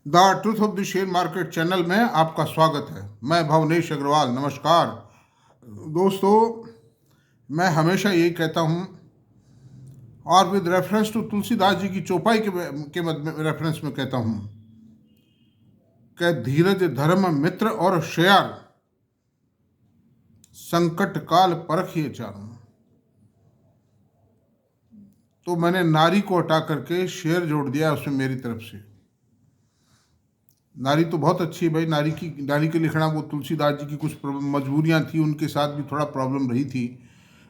The truth of the share market channel में आपका स्वागत है। मैं भवनेश अग्रवाल। नमस्कार दोस्तों, मैं हमेशा यही कहता हूँ और with reference to Tulsidas ji की चौपाई के रेफरेंस में कहता हूँ कि धीरज धर्म मित्र और शेयर संकट काल परखिए चारों। तो मैंने नारी को हटा करके शेर जोड़ दिया उसमें मेरी तरफ से। नारी तो बहुत अच्छी है भाई, नारी के लिखना, वो तुलसीदास जी की कुछ मजबूरियां थी, उनके साथ भी थोड़ा प्रॉब्लम रही थी,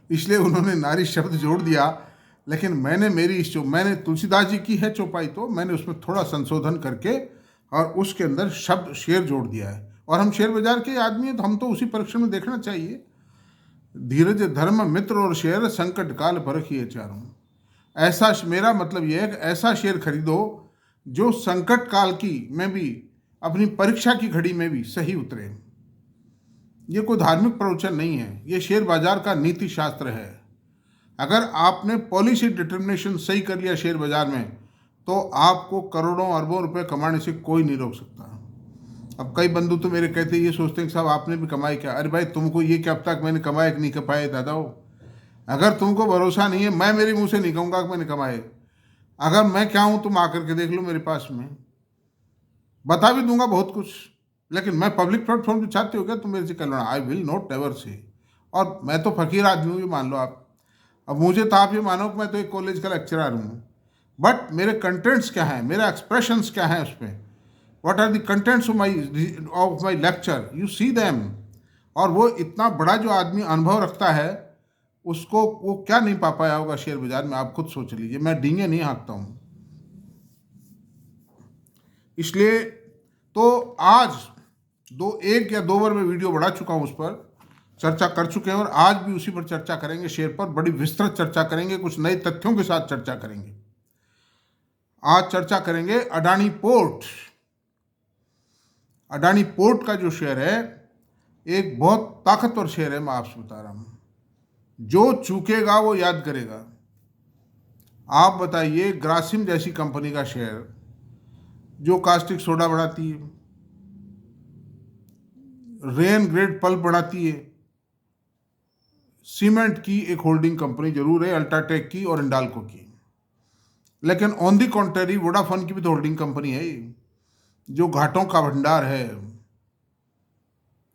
इसलिए उन्होंने नारी शब्द जोड़ दिया। लेकिन मैंने तुलसीदास जी की है चौपाई, तो मैंने उसमें थोड़ा संशोधन करके और उसके अंदर शब्द शेर जोड़ दिया है। और हम शेयर बाजार के आदमी हैं तो हम तो उसी परीक्षण में देखना चाहिए। धीरज धर्म मित्र और शेर संकट काल परखिए चारों। ऐसा मेरा मतलब यह है कि ऐसा शेयर खरीदो जो संकट काल की में भी, अपनी परीक्षा की घड़ी में भी सही उतरे। ये कोई धार्मिक प्रवचन नहीं है, ये शेयर बाजार का नीति शास्त्र है। अगर आपने पॉलिसी डिटर्मिनेशन सही कर लिया शेयर बाजार में, तो आपको करोड़ों अरबों रुपए कमाने से कोई नहीं रोक सकता। अब कई बंधु तो मेरे कहते ये सोचते हैं कि साहब आपने भी कमाई क्या। अरे भाई, तुमको ये क्या पता कि मैंने कमाए कि नहीं कमाए दादाओ। अगर तुमको भरोसा नहीं है, मैं मेरे मुंह से नहीं कहूँगा कि मैंने कमाए। अगर मैं क्या हूँ तुम आकर के देख लो, मेरे पास में बता भी दूंगा बहुत कुछ। लेकिन मैं पब्लिक प्लेटफॉर्म पे चाहते हो क्या तुम मेरे से कहना, आई विल नॉट एवर से। और मैं तो फकीर आदमी हूँ, ये मान लो आप। अब मुझे तो आप ये मानो कि मैं तो एक कॉलेज का लेक्चरर हूँ, बट मेरे कंटेंट्स क्या हैं, मेरे एक्सप्रेशंस क्या हैं उसमें, what are the contents of my lecture, you see them. और वो इतना बड़ा जो आदमी अनुभव रखता है, उसको वो क्या नहीं पा पाया होगा शेयर बाजार में, आप खुद सोच लीजिए। मैं डींगे नहीं हाँकता हूँ। इसलिए तो आज एक या दो बार मैं वीडियो बढ़ा चुका हूँ, उस पर चर्चा कर चुके हैं और आज भी उसी पर चर्चा करेंगे। शेयर पर बड़ी विस्तृत चर्चा करेंगे, कुछ नए तथ्यों के साथ चर्चा करेंगे। आज चर्चा करेंगे अडानी पोर्ट। अडानी पोर्ट का जो शेयर है, एक बहुत ताकतवर शेयर है। मैं आपसे बता रहा हूँ, जो चूकेगा वो याद करेगा। आप बताइए, ग्रासिम जैसी कंपनी का शेयर जो कास्टिक सोडा बनाती है, रेन ग्रेड पल्प बनाती है, सीमेंट की एक होल्डिंग कंपनी जरूर है, अल्ट्राटेक की और इंडाल्को की। लेकिन ऑन दी कॉन्ट्रेरी वोडाफोन की भी तो होल्डिंग कंपनी है, जो घाटों का भंडार है,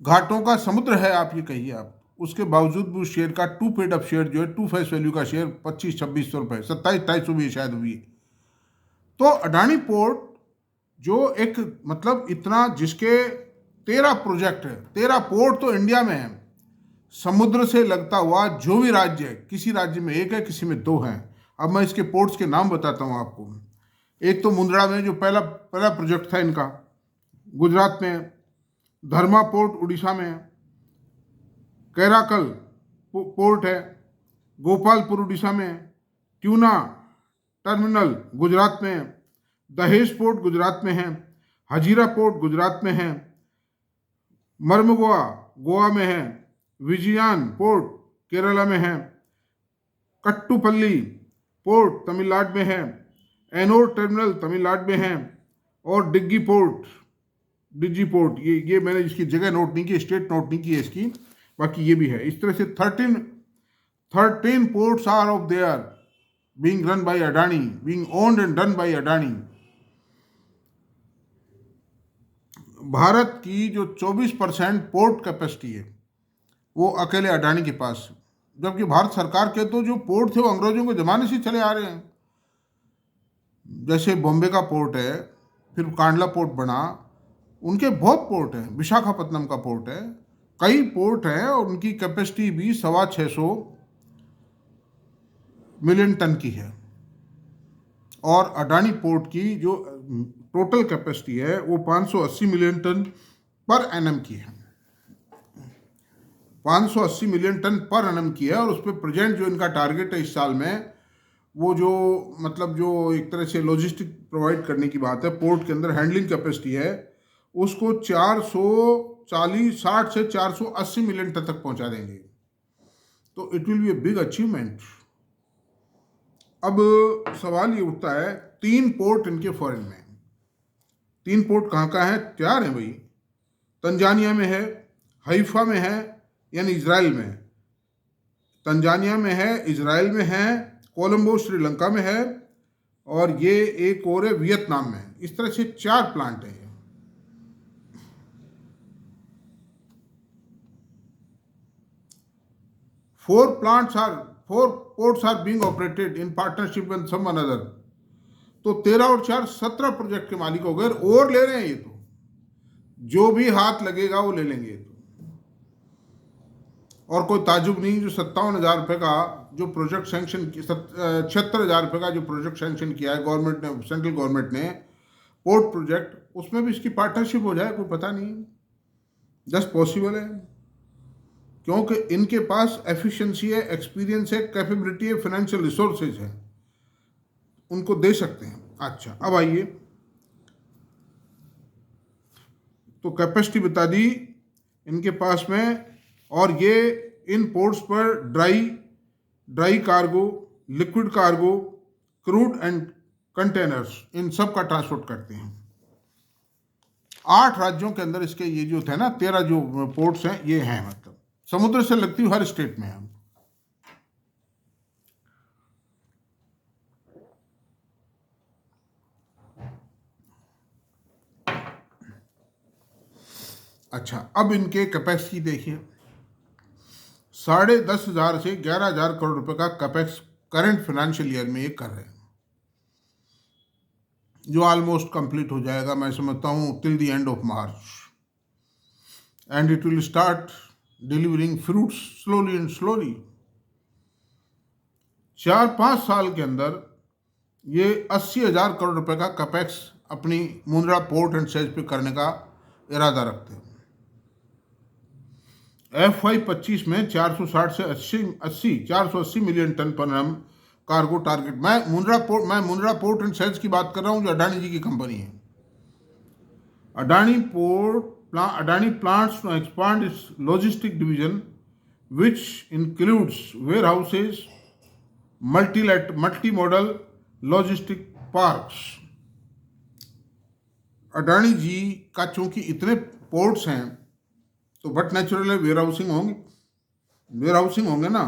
घाटों का समुद्र है आप ये कहिए। आप उसके बावजूद भी उस शेयर का टू पेड अप शेयर जो है, टू फेस वैल्यू का शेयर 25-26 सौ रुपये, 27-28 सौ भी शायद हुई। तो अडानी पोर्ट जो एक मतलब इतना, जिसके 13 प्रोजेक्ट है, 13 पोर्ट तो इंडिया में है, समुद्र से लगता हुआ जो भी राज्य है, किसी राज्य में एक है, किसी में दो हैं। अब मैं इसके पोर्ट्स के नाम बताता हूँ आपको। एक तो मुंद्रा में जो पहला पहला प्रोजेक्ट था इनका, गुजरात में। धर्मा पोर्ट उड़ीसा में है। कैराकल पोर्ट है, गोपालपुर उड़ीसा में है। ट्यूना टर्मिनल गुजरात में है। दहेज पोर्ट गुजरात में है। हजीरा पोर्ट गुजरात में है। मर्मगोआ गोवा में है। विजयान पोर्ट केरला में है। कट्टुपल्ली पोर्ट तमिलनाडु में है। एनोर टर्मिनल तमिलनाडु में है। और डिग्गी पोर्ट ये मैंने इसकी जगह नोट नहीं की, स्टेट नोट नहीं की है इसकी, बाकी ये भी है। इस तरह से 13 ports are of there being run by Adani, being owned and run by Adani. Bharat की जो 24% पोर्ट कैपेसिटी है वो अकेले अडानी के पास है। जबकि भारत सरकार के तो जो पोर्ट थे वो अंग्रेजों के ज़माने से चले आ रहे हैं। जैसे बॉम्बे का पोर्ट है, फिर कांडला पोर्ट बना, उनके बहुत पोर्ट हैं। विशाखापत्तनम का पोर्ट है, कई पोर्ट हैं और उनकी कैपेसिटी भी 625 मिलियन टन की है। और अडानी पोर्ट की जो टोटल कैपेसिटी है वो 580 मिलियन टन पर एनएम की है। 580 मिलियन टन पर एनएम की है। और उस पर प्रेजेंट जो इनका टारगेट है इस साल में, वो जो मतलब जो एक तरह से लॉजिस्टिक प्रोवाइड करने की बात है, पोर्ट के अंदर हैंडलिंग कैपेसिटी है, उसको 60 से 480 मिलियन टन तक पहुंचा देंगे। तो it will be a big achievement. अब सवाल ये उठता है, 3 पोर्ट इनके फॉरेन में, 3 पोर्ट कहाँ कहाँ है? 4 हैं भाई। तंजानिया में है, हाइफा में है, यानी इजराइल में है, तंजानिया में है, इजराइल में है, कोलंबो श्रीलंका में है, और ये एक और है वियतनाम में है। इस तरह से 4 प्लांट हैं। 4 ports are being operated in partnership with some another। तो 13 और 4 17 प्रोजेक्ट के मालिक हो गए, और ले रहे हैं ये। तो जो भी हाथ लगेगा वो ले लेंगे ये। तो और कोई ताजुब नहीं, जो 57,000 रुपये का जो प्रोजेक्ट सैंक्शन, 76,000 रुपये का जो प्रोजेक्ट सैंक्शन किया है गवर्नमेंट ने, सेंट्रल गवर्नमेंट ने, पोर्ट प्रोजेक्ट, उसमें भी इसकी पार्टनरशिप हो जाए, कोई पता नहीं, जस्ट पॉसिबल है। क्योंकि इनके पास एफिशिएंसी है, एक्सपीरियंस है, कैपेबिलिटी है, फाइनेंशियल रिसोर्सेज है, उनको दे सकते हैं। अच्छा, अब आइए, तो कैपेसिटी बता दी इनके पास में। और ये इन पोर्ट्स पर dry cargo, liquid cargo, crude and containers, इन सब का ट्रांसपोर्ट करते हैं। 8 राज्यों के अंदर इसके ये जो थे ना, 13 जो पोर्ट्स हैं ये हैं, मतलब समुद्र से लगती हुई हर स्टेट में है। अच्छा, अब इनके कैपेक्स की देखिए। 10,500 से 11,000 करोड़ रुपए का कैपेक्स करंट फाइनेंशियल ईयर में ये कर रहे हैं, जो ऑलमोस्ट कंप्लीट हो जाएगा, मैं समझता हूँ, till the end of March, and it will start delivering fruits slowly and slowly. 4-5 साल के अंदर ये 80,000 करोड़ रुपए का कैपेक्स अपनी मुंद्रा पोर्ट एंड सेज पे करने का इरादा रखते हैं। FY25 में 460 से 480 million ton per annum cargo target. मैं मुंद्रा पोर्ट एंड सेज की बात कर रहा हूँ, जो अडानी जी की कंपनी है। Adani plans to expand its logistic division, which includes warehouses, multimodal logistic parks। Adani जी का चूंकि इतने पोर्ट्स हैं, तो बट नेचुरल है वेयर हाउसिंग होंगे ना,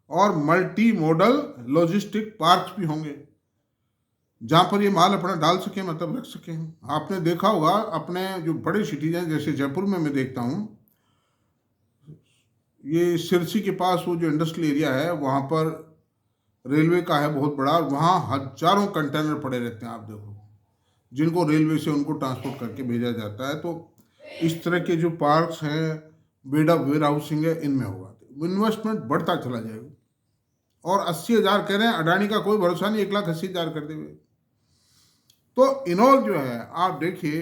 और मल्टी मॉडल लॉजिस्टिक पार्क्स भी होंगे, जहाँ पर ये माल अपना डाल सके, मतलब रख सके। आपने देखा होगा अपने जो बड़े सिटीज हैं, जैसे जयपुर में मैं देखता हूँ, ये सिरसी के पास वो जो इंडस्ट्रियल एरिया है, वहाँ पर रेलवे का है बहुत बड़ा, वहाँ हजारों कंटेनर पड़े रहते हैं। आप देखो, जिनको रेलवे से उनको ट्रांसपोर्ट करके भेजा जाता है। तो इस तरह के जो पार्क्स हैं, वेयर हाउसिंग है, इनमें होगा, इन्वेस्टमेंट बढ़ता चला जाएगा। और 80,000 कह रहे हैं, अडानी का कोई भरोसा नहीं 1,80,000 कर देंगे। तो इनऑल जो है, आप देखिए,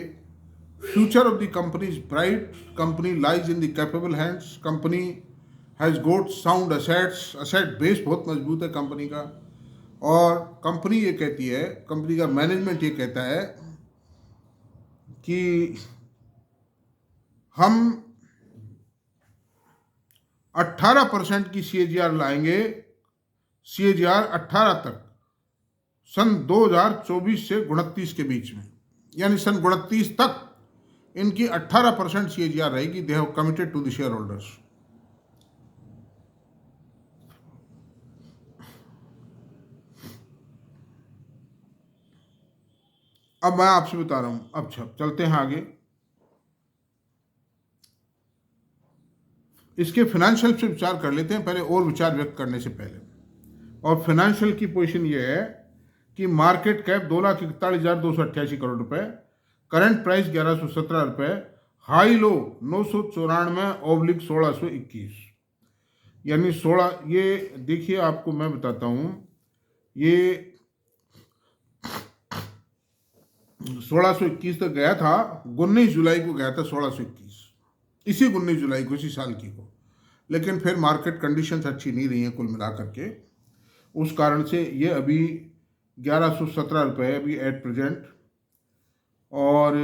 future of the company is bright, company lies in the capable hands, company has got sound assets, asset base बहुत मजबूत है कंपनी का। और कंपनी ये कहती है, कंपनी का मैनेजमेंट ये कहता है कि हम 18% की CAGR लाएंगे, CAGR 18 तक, सन 2024 से 29 के बीच में, यानी सन 29 तक इनकी 18% CAGR रहेगी। They have committed to the shareholders. अब मैं आपसे बता रहा हूं, अब चलते हैं आगे। इसके फाइनेंशियल से विचार कर लेते हैं पहले, और विचार व्यक्त करने से पहले। और फाइनेंशियल की पोजीशन ये है कि मार्केट कैप 2,41,288 करोड़ रुपए, करंट प्राइस 1,117 रुपए, हाई लो 994/1621, यानी 16, ये देखिए आपको मैं बताता हूँ, ये 1621 तक गया था, 19 जुलाई को गया था 1621, इसी 19 जुलाई को, इसी साल की को। लेकिन फिर मार्केट कंडीशंस अच्छी नहीं रही हैं कुल मिलाकर के, उस कारण से ये अभी 1,117 रुपये है अभी एट प्रेजेंट। और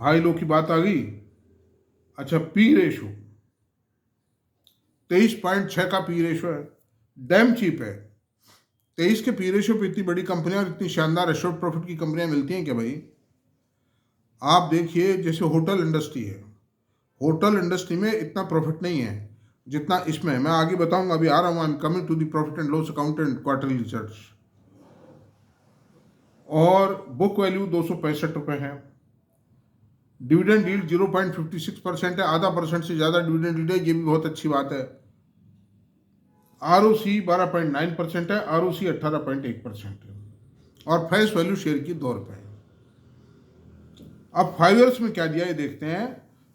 हाई लो की बात आ गई। अच्छा, पी रेशो 23.6 का पी रेशो है, डैम चीप है। 23 के पी रेशियो पे इतनी बड़ी कंपनियां और इतनी शानदार एश्योर्ड प्रॉफिट की कंपनियां मिलती हैं क्या भाई? आप देखिए, जैसे होटल इंडस्ट्री है, होटल इंडस्ट्री में इतना प्रॉफिट नहीं है जितना इसमें। मैं आगे बताऊंगा, अभी आ रहा हूँ। I am coming to the profit and loss account and quarterly results. और बुक वैल्यू 265 रुपये है। डिविडेंड यील्ड 0.56% है, आधा % से ज़्यादा डिविडेंड यील्ड है, ये भी बहुत अच्छी बात है। ROC 12.9% है, ROC 18.1% है, और फेस वैल्यू शेयर की 2 रुपये है। अब 5 ईयर्स में क्या दिया ये देखते हैं।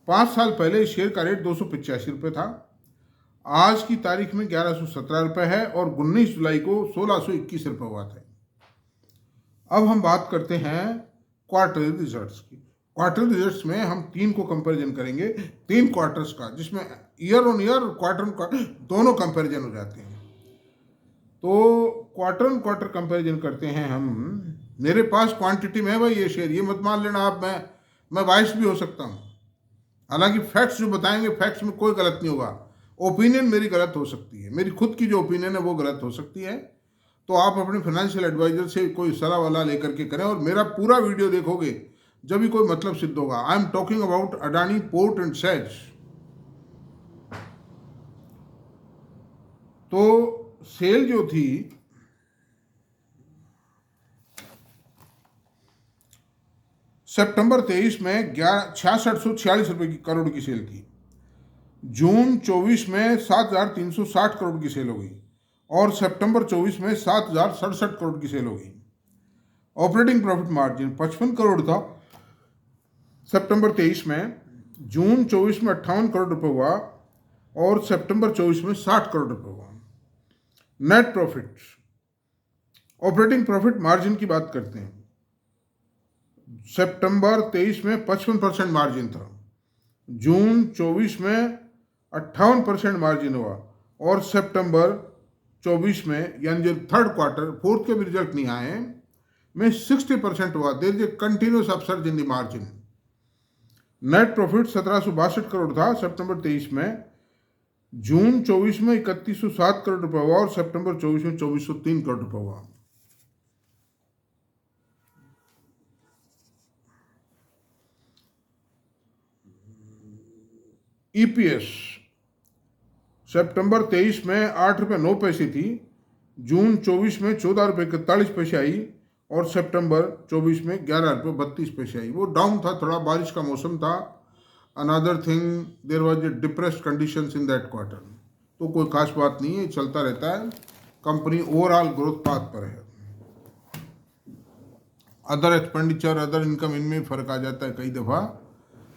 5 साल पहले इस शेयर का रेट 285 रुपये था, आज की तारीख में 1117 रुपये है, और 19 जुलाई को 1621 रुपये हुआ था। अब हम बात करते हैं क्वार्टरली रिजल्ट्स की। क्वार्टरली रिजल्ट्स में हम 3 को कंपैरिजन करेंगे, 3 क्वार्टर्स का, जिसमें ईयर ऑन ईयर और क्वार्टर ऑन क्वार्टर दोनों कंपैरिजन हो जाते हैं। तो क्वार्टर ऑन क्वार्टर कंपैरिजन करते हैं हम। मेरे पास क्वांटिटी में है भाई ये शेयर, ये मत मान लेना आप मैं बाइस भी हो सकता हूँ। हालांकि फैक्ट्स जो बताएंगे, फैक्ट्स में कोई गलत नहीं होगा। ओपिनियन मेरी गलत हो सकती है, मेरी खुद की जो ओपिनियन है वो गलत हो सकती है। तो आप अपने फाइनेंशियल एडवाइजर से कोई सलाह वाला लेकर के करें, और मेरा पूरा वीडियो देखोगे जब भी कोई मतलब सिद्ध होगा। I am talking about Adani port and sales. तो सेल जो थी सितंबर 23 में 6646 रुपये की करोड़ की सेल थी। जून 24 में 7360 करोड़ की सेल हो गई, और सितंबर 24 में 7067 करोड़ की सेल हो गई। ऑपरेटिंग प्रॉफिट मार्जिन 55 करोड़ था सितंबर 23 में, जून 24 में 58 करोड़ रुपए हुआ, और सितंबर 24 में 60 करोड़ रुपए हुआ। Net profit, operating profit margin की बात करते हैं। सितंबर 23 में 55% मार्जिन था, जून 24 में 58% मार्जिन हुआ, और सितंबर 24 में, यानी जो थर्ड क्वार्टर, फोर्थ के भी रिजल्ट नहीं आए, में 60% हुआ। There is a continuous upsurge in the margin. Net profit 1762 crore था सितंबर 23 में, जून 24 में 3107 करोड़ रुपए हुआ, और सितंबर 24 में 2403 करोड़ रुपए हुआ। ईपीएस सितंबर 23 में 8 रुपये 9 पैसे थी, जून 24 में 14 रुपये 41 पैसे आई, और सितंबर 24 में 11 रुपये 32 पैसे आई। वो डाउन था थोड़ा, बारिश का मौसम था। Another thing, there was a depressed conditions in that quarter. तो कोई खास बात नहीं है, चलता रहता है। कंपनी ओवरऑल ग्रोथ पाथ पर है। अदर एक्सपेंडिचर, अदर इनकम, इनमें फर्क आ जाता है कई दफ़ा,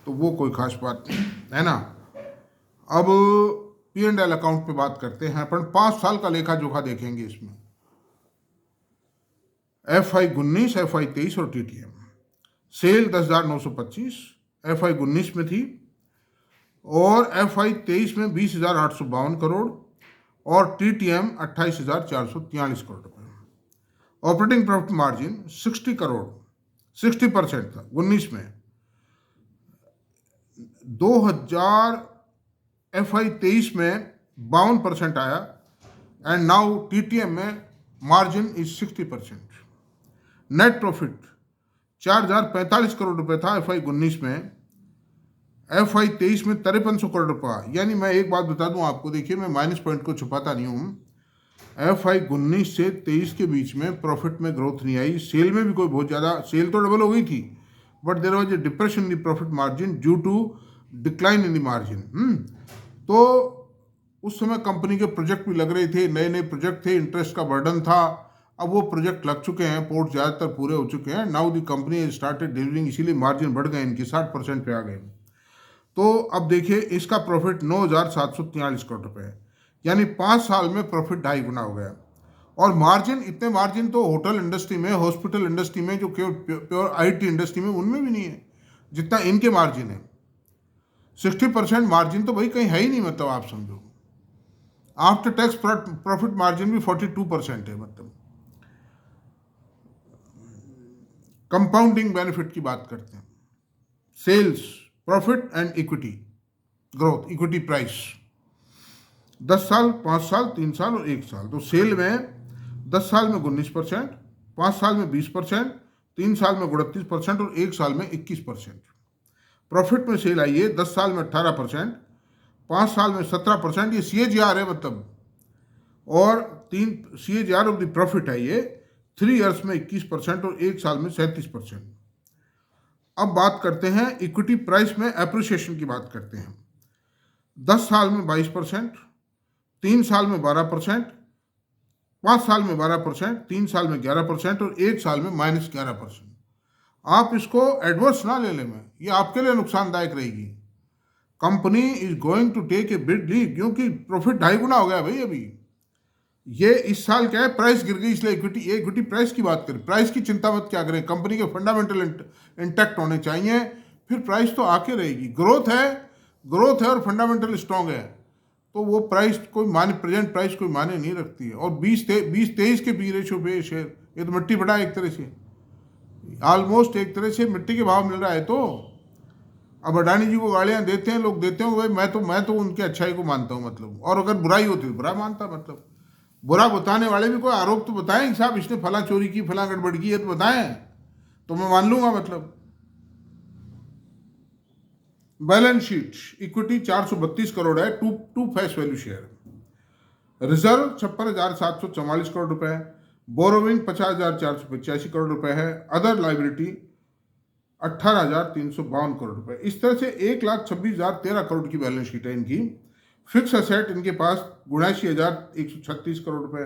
तो वो कोई खास बात नहीं है ना। अब P&L अकाउंट पे बात करते हैं अपन। 5 साल का लेखा जोखा देखेंगे इसमें। FY 19, FY 23 और TTM। सेल 10,925 FY 19 में थी, और FY 23 में 20,852 करोड़, और TTM 28,443 करोड़ रुपये। ऑपरेटिंग प्रॉफिट मार्जिन 60 करोड़, 60% था 19 में। 2000 FY 23 में 52% आया, एंड नाउ TTM में margin is 60%। Net profit 4045 crore रुपए था FY 19 में, FY 23 में 5300 करोड़ रुपया। यानी मैं एक बात बता दूं आपको, देखिए मैं माइनस पॉइंट को छुपाता नहीं हूं। FY 19 से 23 के बीच में प्रॉफिट में ग्रोथ नहीं आई। सेल में भी कोई बहुत ज़्यादा, सेल तो डबल हो गई थी, but there was a depression in the profit margin due to decline in the margin. तो उस समय कंपनी के प्रोजेक्ट भी लग रहे थे, नए नए प्रोजेक्ट थे, इंटरेस्ट का बर्डन था। अब वो प्रोजेक्ट लग चुके हैं, पोर्ट ज़्यादातर पूरे हो चुके हैं। Now the company started delivering, इसीलिए मार्जिन बढ़ गए इनके, 60% पे आ गए। तो अब देखिए इसका प्रॉफिट 9,743 करोड़ रुपए है, यानी 5 साल में प्रॉफिट 2.5 गुना हो गया। और मार्जिन, इतने मार्जिन तो होटल इंडस्ट्री में, हॉस्पिटल इंडस्ट्री में, जो प्योर IT इंडस्ट्री में, उनमें भी नहीं है जितना इनके मार्जिन है। 60% मार्जिन तो भाई कहीं है ही नहीं, मतलब आप समझो। आफ्टर टैक्स प्रॉफिट मार्जिन भी 42% है। मतलब कंपाउंडिंग बेनिफिट की बात करते हैं। Sales, profit and equity growth, equity price 10 साल, 5 साल, 3 साल और 1 साल। तो सेल में 10 साल में 19%, 5 साल में 20%, 3 साल में 38% और 1 साल में 21%। प्रॉफिट में सेल आई है 10 साल में 18%, 5 साल में 17%, ये CAGR है मतलब, और 3 CAGR ऑफ द प्रॉफिट है ये 3 ईयर्स में 21% और 1 साल में 37%। अब बात करते हैं इक्विटी प्राइस में एप्रिसिएशन की बात करते हैं। 10 साल में 22%, 3 साल में 12%, 5 साल में 12%, 3 साल में 11% और 1 साल में -11%। आप इसको एडवर्स ना ले लें, में ये आपके लिए नुकसानदायक रहेगी। Company is going to take a big leap, क्योंकि प्रॉफिट 2.5 गुना हो गया भाई अभी। ये इस साल क्या है, प्राइस गिर गई, इसलिए इक्विटी प्राइस की बात करें। प्राइस की चिंता मत क्या करें, कंपनी के फंडामेंटल इंटैक्ट होने चाहिए, फिर प्राइस तो आके रहेगी। ग्रोथ है और फंडामेंटल स्ट्रांग है, तो वो प्राइस कोई माने, प्रेजेंट प्राइस कोई माने नहीं रखती है। और 20-23 के पी रेशो पे शेयर, ये तो मिट्टी बड़ा एक तरह से, ऑलमोस्ट एक तरह से मिट्टी के भाव मिल रहा है। तो अब अडानी जी को गालियां देते हैं लोग, देते हैं भाई, मैं तो उनकी अच्छाई को मानता हूँ मतलब, और अगर बुराई होती तो बुरा मानता मतलब। बुरा बताने वाले भी कोई आरोप तो बताएं कि साहब इसने फला चोरी की, फला गड़बड़ की है, तो बताएं तो मैं मान लूंगा मतलब। बैलेंस शीट, इक्विटी 432 करोड़ है, two face value share. Reserve 56,744 crore रुपए है। बोरोविंग 50,485 करोड़ रुपए है। अदर लाइबिलिटी 18,352 करोड़ रुपए। इस तरह से 1,26,013 करोड़ की बैलेंस शीट है इनकी। फिक्स असेट इनके पास 79,136 करोड़ रुपए।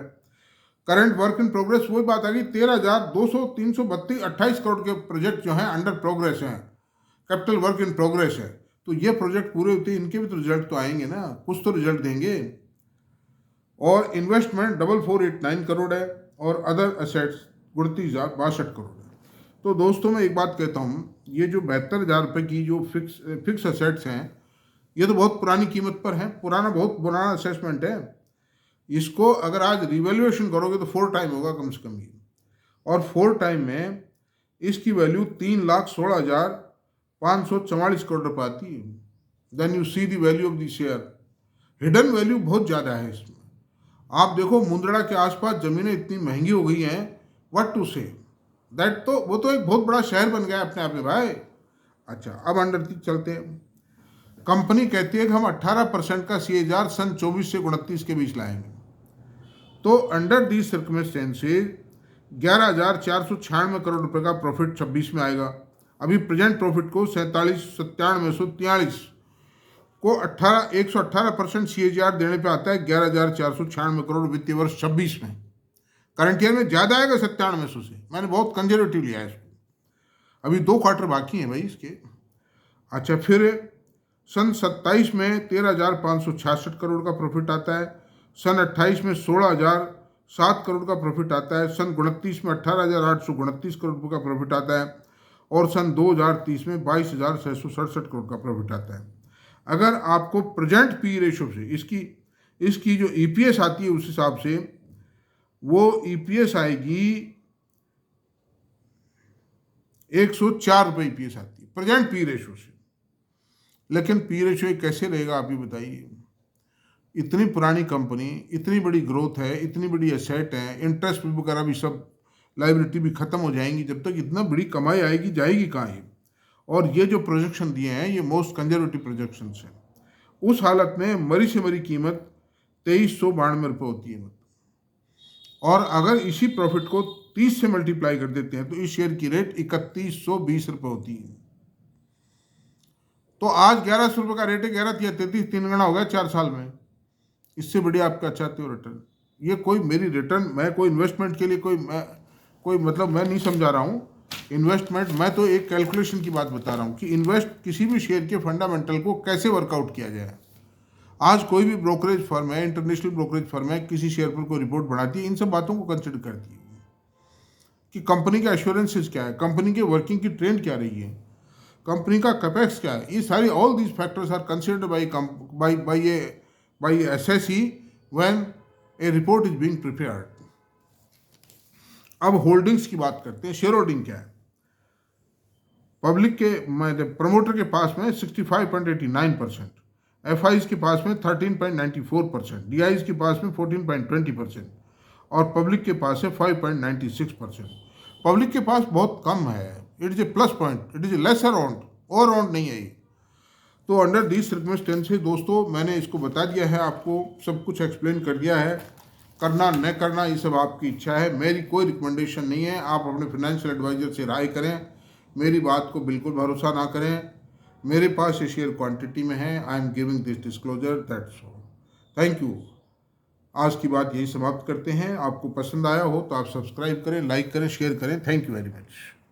करंट वर्क इन प्रोग्रेस, वही बात आ गई, 13,328 करोड़ के प्रोजेक्ट जो हैं अंडर प्रोग्रेस हैं, कैपिटल वर्क इन प्रोग्रेस है। तो ये प्रोजेक्ट पूरे होते हैं, इनके भी तो रिजल्ट तो आएंगे ना, कुछ तो रिजल्ट देंगे। और इन्वेस्टमेंट 4,489 करोड़ है, और अदर असेट्स 39,062 करोड़ है। तो दोस्तों मैं एक बात कहता हूँ, ये जो 72,000 रुपये की जो फिक्स असेट्स हैं, ये तो बहुत पुरानी कीमत पर है, बहुत पुराना असेसमेंट है। इसको अगर आज रिवैल्यूएशन करोगे तो 4 टाइम होगा कम से कम ये, और 4 टाइम में इसकी वैल्यू 3,16,544 करोड़ रुपये आती है। Then you see the value of the share, hidden value बहुत ज़्यादा है इसमें। आप देखो मुंद्रा के आसपास ज़मीनें इतनी महंगी हो गई हैं, व्हाट टू से दैट, तो वो तो एक बहुत बड़ा शहर बन गया अपने आप में भाई। अच्छा, अब अंडर चलते हैं। कंपनी कहती है कि हम 18% का CAGR सन 24 से 29 के बीच लाएंगे। तो अंडर दी सर्कमस्टेंसेज 11,496 करोड़ रुपए का प्रॉफिट 26 में आएगा। अभी प्रेजेंट प्रॉफिट को 97,93 को 118% CAGR देने पे आता है 11,496 करोड़ वित्तीय वर्ष 26 में। करंट ईयर में ज़्यादा आएगा 97 से, मैंने बहुत कंजर्वेटिव लिया है इसको। अभी 2 क्वार्टर बाकी हैं भाई इसके। अच्छा, फिर सन 27 में 13,566 करोड़ का प्रॉफिट आता है। सन 28 में 16,007 करोड़ का प्रॉफिट आता है। सन 29 में 18,829 करोड़ रुपये का प्रॉफिट आता है। और सन 2030 में 22,667 करोड़ का प्रॉफिट आता है। अगर आपको प्रेजेंट पी रेशो से इसकी जो EPS आती है, उस हिसाब से वो EPS आएगी 104 रुपये EPS आती है प्रेजेंट पी रेशो से। लेकिन पी रेशो कैसे रहेगा आप ही बताइए। इतनी पुरानी कंपनी, इतनी बड़ी ग्रोथ है, इतनी बड़ी एसेट है, इंटरेस्ट वगैरह भी सब, लाइबिलिटी भी खत्म हो जाएंगी। जब तक इतना बड़ी कमाई आएगी, जाएगी कहाँ ये। और ये जो प्रोजेक्शन दिए हैं ये मोस्ट कंजर्वेटिव प्रोजेक्शंस हैं। उस हालत में मरी से मरी कीमत 2392 रुपये होती है। और अगर इसी प्रॉफिट को 30 से मल्टीप्लाई कर देते हैं तो इस शेयर की रेट 3120 रुपये होती है। तो आज 1100 रुपये का रेट है, 11 या 33, 3 गुना हो गया 4 साल में। इससे बढ़िया आप क्या चाहते हो रिटर्न। ये कोई मेरी रिटर्न, मैं कोई इन्वेस्टमेंट के लिए कोई मतलब मैं नहीं समझा रहा हूँ इन्वेस्टमेंट। मैं तो एक कैलकुलेशन की बात बता रहा हूँ कि किसी भी शेयर के फंडामेंटल को कैसे वर्कआउट किया जाए। आज कोई भी ब्रोकरेज फर्म है, इंटरनेशनल ब्रोकरेज फर्म है, किसी शेयर पर कोई रिपोर्ट बनाती है, इन सब बातों को कंसिडर करती है कि कंपनी के एश्योरेंसेस क्या है, कंपनी के वर्किंग की ट्रेंड क्या रही है, कंपनी का कैपेक्स क्या है। ये सारी all these factors are considered by SSE when a report is being prepared. अब होल्डिंग्स की बात करते हैं। शेयर होल्डिंग क्या है। पब्लिक के प्रमोटर के पास में 65.89%, FIs के पास में 13.94%, DIs के पास में 14.20% और पब्लिक के पास है 5.96%। पब्लिक के पास बहुत कम है, it is a plus point, it is a less around, और अराउंड नहीं है ये। तो अंडर दिस सर्कमस्टेंसेस दोस्तों, मैंने इसको बता दिया है, आपको सब कुछ एक्सप्लेन कर दिया है। करना न करना ये सब आपकी इच्छा है, मेरी कोई रिकमेंडेशन नहीं है। आप अपने फाइनेंशियल एडवाइज़र से राय करें, मेरी बात को बिल्कुल भरोसा ना करें। मेरे पास ये शेयर क्वांटिटी में है, I am giving this disclosure, that's all. Thank you. आज की बात यही समाप्त करते हैं। आपको पसंद आया हो तो आप सब्सक्राइब करें, लाइक करें, शेयर करें। Thank you very much.